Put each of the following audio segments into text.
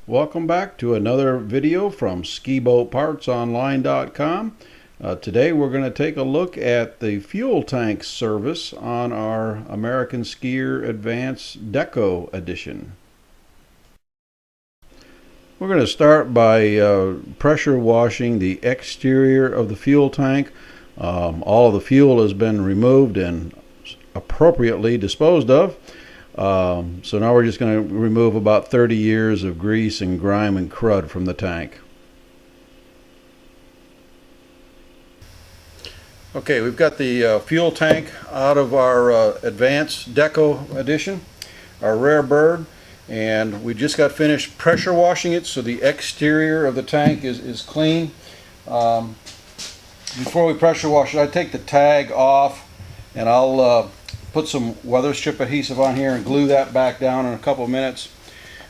Welcome back to another video from SkiBoatPartsOnline.com. Today we're going to take a look at the fuel tank service on our American Skier Advanced Deco Edition. We're going to start by pressure washing the exterior of the fuel tank. All of the fuel has been removed and appropriately disposed of. So now we're just going to remove about 30 years of grease and grime and crud from the tank. Okay, we've got the fuel tank out of our Advanced Deco Edition, our rare bird, and we just got finished pressure washing it so the exterior of the tank is clean. Before we pressure wash it, I take the tag off and I'll put some weather strip adhesive on here and glue that back down in a couple of minutes.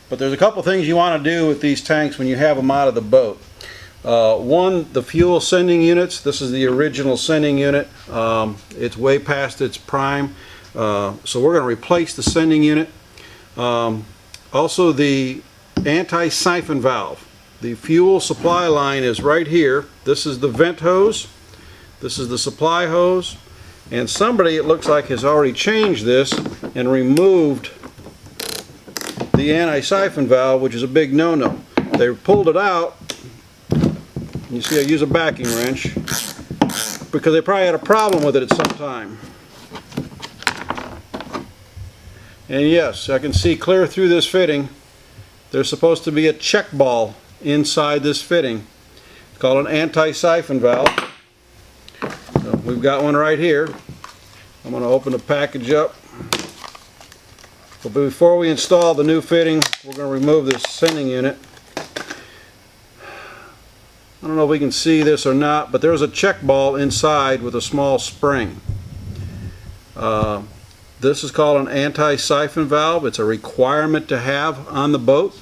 But there's a couple things you want to do with these tanks when you have them out of the boat. One, the fuel sending units. This is the original sending unit. It's way past its prime, so we're going to replace the sending unit. Also the anti-siphon valve. The fuel supply line is right here. This is the vent hose. This is the supply hose. And somebody, it looks like, has already changed this and removed the anti-siphon valve, which is a big no-no. They pulled it out. You see I use a backing wrench because they probably had a problem with it at some time. And yes, I can see clear through this fitting. There's supposed to be a check ball inside this fitting. It's called an anti-siphon valve. So we've got one right here. I'm going to open the package up. But before we install the new fitting, we're going to remove this sending unit. I don't know if we can see this or not, but there's a check ball inside with a small spring. This is called an anti-siphon valve. It's a requirement to have on the boat.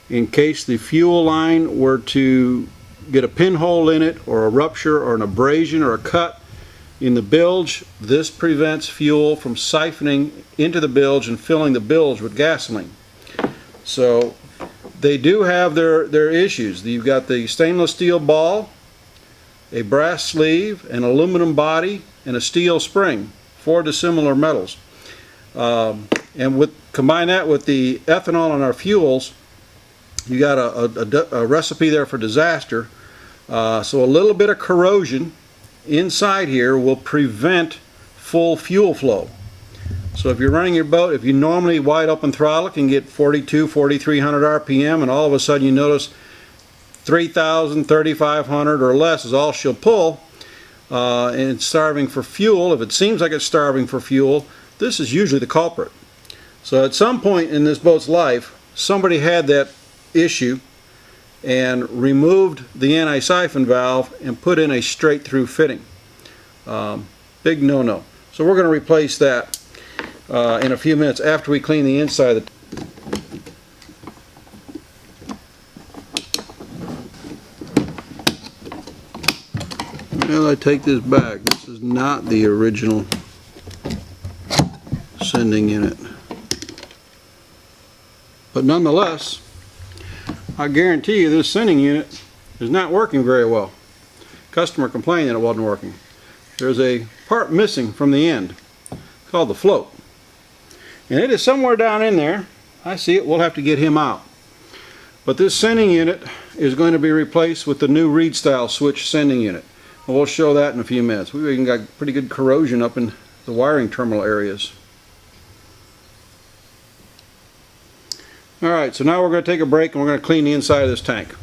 In case the fuel line were to get a pinhole in it, or a rupture, or an abrasion, or a cut in the bilge, this prevents fuel from siphoning into the bilge and filling the bilge with gasoline. So they do have their issues. You've got the stainless steel ball, a brass sleeve, an aluminum body, and a steel spring. 4 dissimilar metals. And combine that with the ethanol in our fuels, you got a recipe there for disaster. So a little bit of corrosion inside here will prevent full fuel flow. So if you're running your boat, if you normally wide open throttle can get 4,300 RPM, and all of a sudden you notice 3,000, 3,500 or less is all she'll pull, and it's starving for fuel. If it seems like it's starving for fuel, this is usually the culprit. So at some point in this boat's life, somebody had that issue and removed the anti-siphon valve and put in a straight through fitting. Big no-no. So we're going to replace that in a few minutes after we clean the inside of the Well, I take this back. This is not the original sending unit. But nonetheless, I guarantee you this sending unit is not working very well. Customer complained that it wasn't working. There's a part missing from the end called the float. And it is somewhere down in there. I see it. We'll have to get him out. But this sending unit is going to be replaced with the new Reed style switch sending unit. And we'll show that in a few minutes. We've even got pretty good corrosion up in the wiring terminal areas. Alright, so now we're going to take a break and we're going to clean the inside of this tank.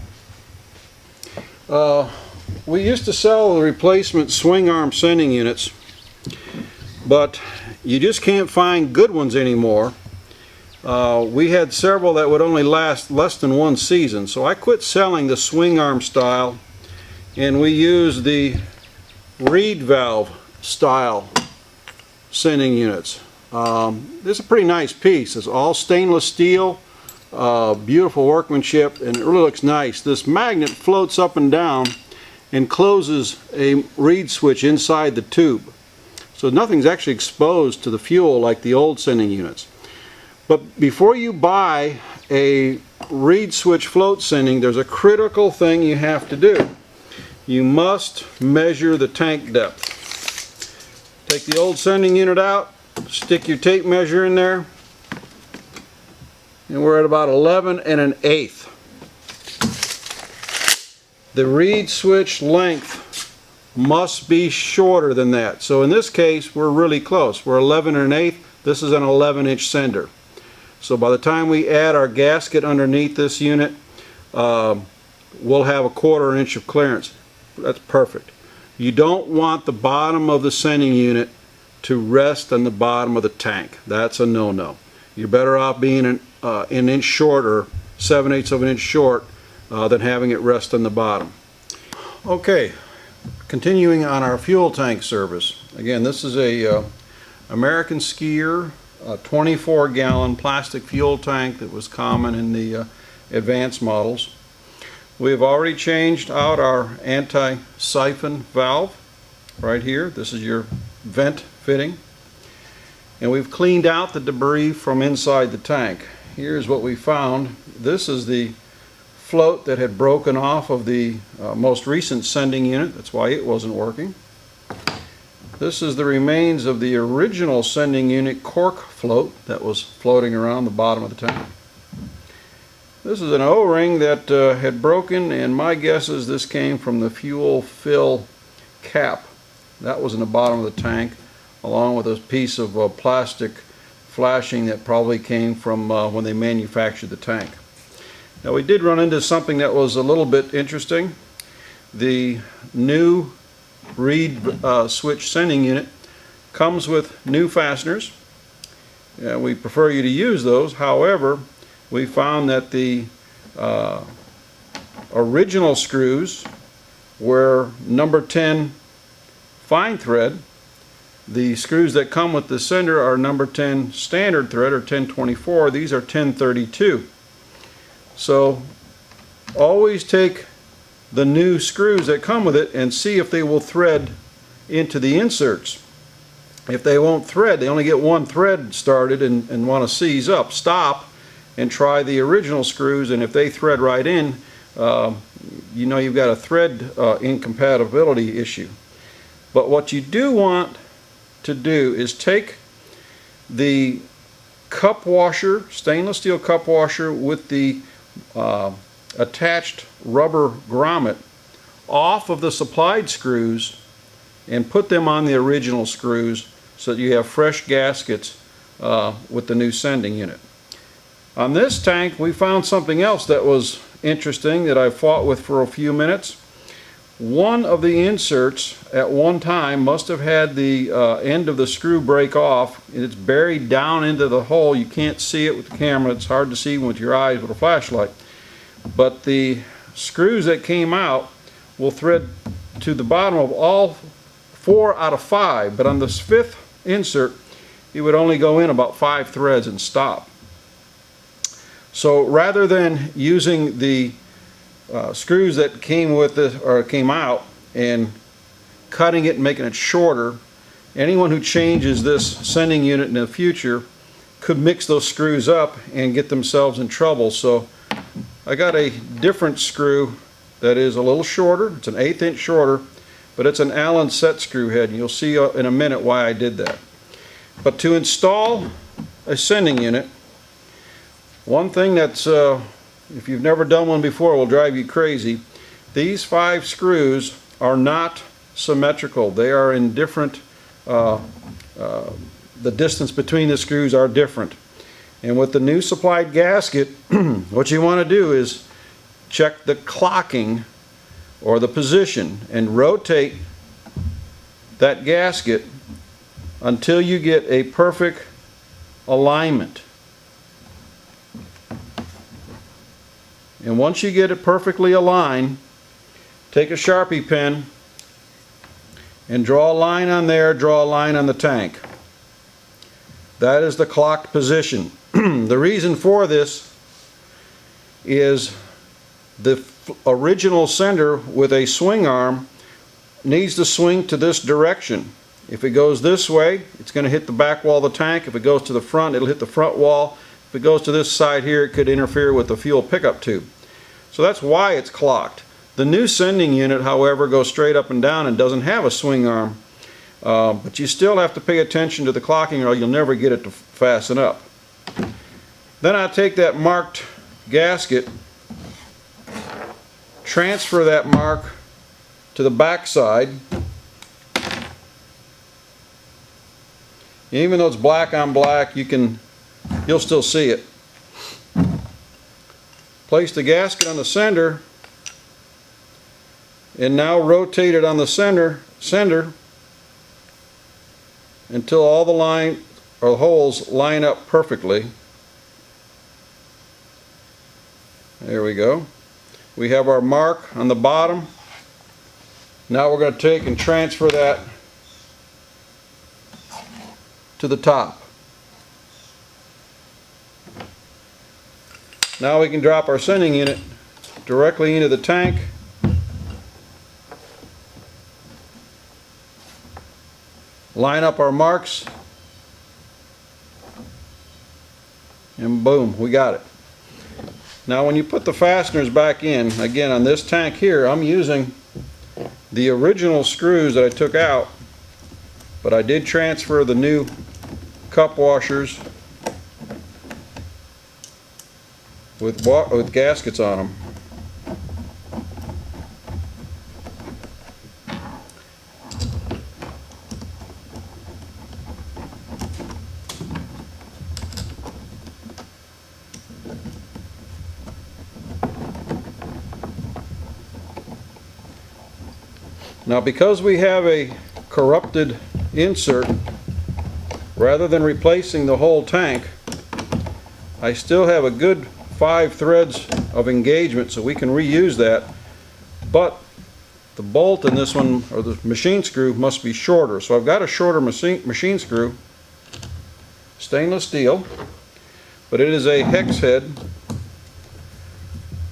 We used to sell the replacement swing arm sending units, but you just can't find good ones anymore. We had several that would only last less than one season, so I quit selling the swing arm style and we used the Reed valve style sending units. This is a pretty nice piece. It's all stainless steel. Beautiful workmanship, and it really looks nice. This magnet floats up and down and closes a reed switch inside the tube, so nothing's actually exposed to the fuel like the old sending units. But before you buy a reed switch float sending, there's a critical thing you have to do. You must measure the tank depth. Take the old sending unit out, stick your tape measure in there, and we're at about 11 1/8. The reed switch length must be shorter than that. So in this case, we're really close. We're 11 1/8. This is an 11-inch sender. So by the time we add our gasket underneath this unit, we'll have a 1/4 inch of clearance. That's perfect. You don't want the bottom of the sending unit to rest on the bottom of the tank. That's a no-no. You're better off being an inch shorter, 7/8 of an inch short, than having it rest on the bottom. Okay, continuing on our fuel tank service. Again, this is a American Skier, a 24-gallon plastic fuel tank that was common in the advanced models. We've already changed out our anti-siphon valve right here. This is your vent fitting. And we've cleaned out the debris from inside the tank. Here's what we found. This is the float that had broken off of the most recent sending unit. That's why it wasn't working. This is the remains of the original sending unit cork float that was floating around the bottom of the tank. This is an O-ring that had broken, and my guess is this came from the fuel fill cap. That was in the bottom of the tank, along with a piece of plastic flashing that probably came from when they manufactured the tank. Now, we did run into something that was a little bit interesting. The new reed switch sending unit comes with new fasteners. We prefer you to use those. However, we found that the original screws were number 10 fine thread. The screws that come with the sender are number 10 standard thread, or 1024. These are 1032. So always take the new screws that come with it and see if they will thread into the inserts. If they won't thread, they only get one thread started and want to seize up, stop and try the original screws, and if they thread right in, you know you've got a thread incompatibility issue. But what you do want to do is take the cup washer, stainless steel cup washer with the attached rubber grommet off of the supplied screws and put them on the original screws so that you have fresh gaskets with the new sending unit. On this tank, we found something else that was interesting that I fought with for a few minutes. One of the inserts at one time must have had the end of the screw break off, and it's buried down into the hole. You can't see it with the camera. It's hard to see with your eyes with a flashlight. But the screws that came out will thread to the bottom of all 4 out of 5, but on this 5th insert, it would only go in about 5 threads and stop. So rather than using the screws that came with it or came out and cutting it and making it shorter, anyone who changes this sending unit in the future could mix those screws up and get themselves in trouble. So I got a different screw that is a little shorter. It's an 1/8 inch shorter, but it's an Allen set screw head, and you'll see in a minute why I did that. But to install a sending unit, one thing that's if you've never done one before, will drive you crazy. These 5 screws are not symmetrical. They are in different, the distance between the screws are different. And with the new supplied gasket, what you want to do is check the clocking or the position and rotate that gasket until you get a perfect alignment. And once you get it perfectly aligned, take a Sharpie pen and draw a line on there, draw a line on the tank. That is the clocked position. The reason for this is the original sender with a swing arm needs to swing to this direction. If it goes this way, it's going to hit the back wall of the tank. If it goes to the front, it'll hit the front wall. If it goes to this side here, it could interfere with the fuel pickup tube. So that's why it's clocked. The new sending unit, however, goes straight up and down and doesn't have a swing arm. But you still have to pay attention to the clocking or you'll never get it to fasten up. Then I take that marked gasket, transfer that mark to the back side. Even though it's black on black, you'll still see it. Place the gasket on the sender and now rotate it on the sender until all the holes line up perfectly. There we go. We have our mark on the bottom. Now we're going to take and transfer that to the top. Now we can drop our sending unit directly into the tank. Line up our marks. And boom, we got it. Now when you put the fasteners back in, again on this tank here, I'm using the original screws that I took out, but I did transfer the new cup washers with gaskets on them. Now because we have a corrupted insert, rather than replacing the whole tank, I still have a good 5 threads of engagement, so we can reuse that, but the bolt in this one, or the machine screw, must be shorter. So I've got a shorter machine screw, stainless steel, but it is a hex head.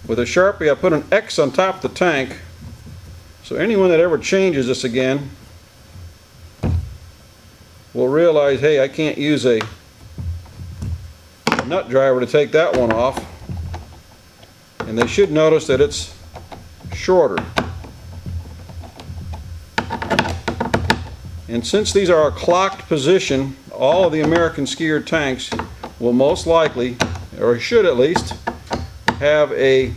With a Sharpie I put an X on top of the tank, so anyone that ever changes this again will realize, hey, I can't use a nut driver to take that one off. And they should notice that it's shorter. And since these are a clocked position, all of the American skier tanks will most likely, or should at least, have a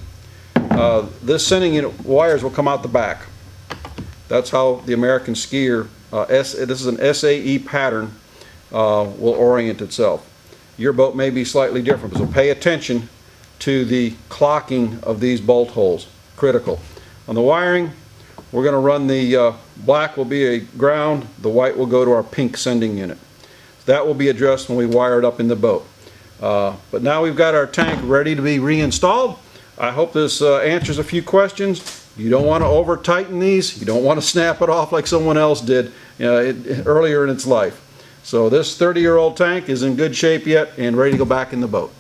this sending unit wires will come out the back. That's how the American skier, this is an SAE pattern, will orient itself. Your boat may be slightly different, so pay attention to the clocking of these bolt holes. Critical. On the wiring, we're going to run the black will be a ground, the white will go to our pink sending unit. That will be addressed when we wire it up in the boat. But now we've got our tank ready to be reinstalled. I hope this answers a few questions. You don't want to over tighten these. You don't want to snap it off like someone else did earlier in its life. So this 30-year-old tank is in good shape yet and ready to go back in the boat.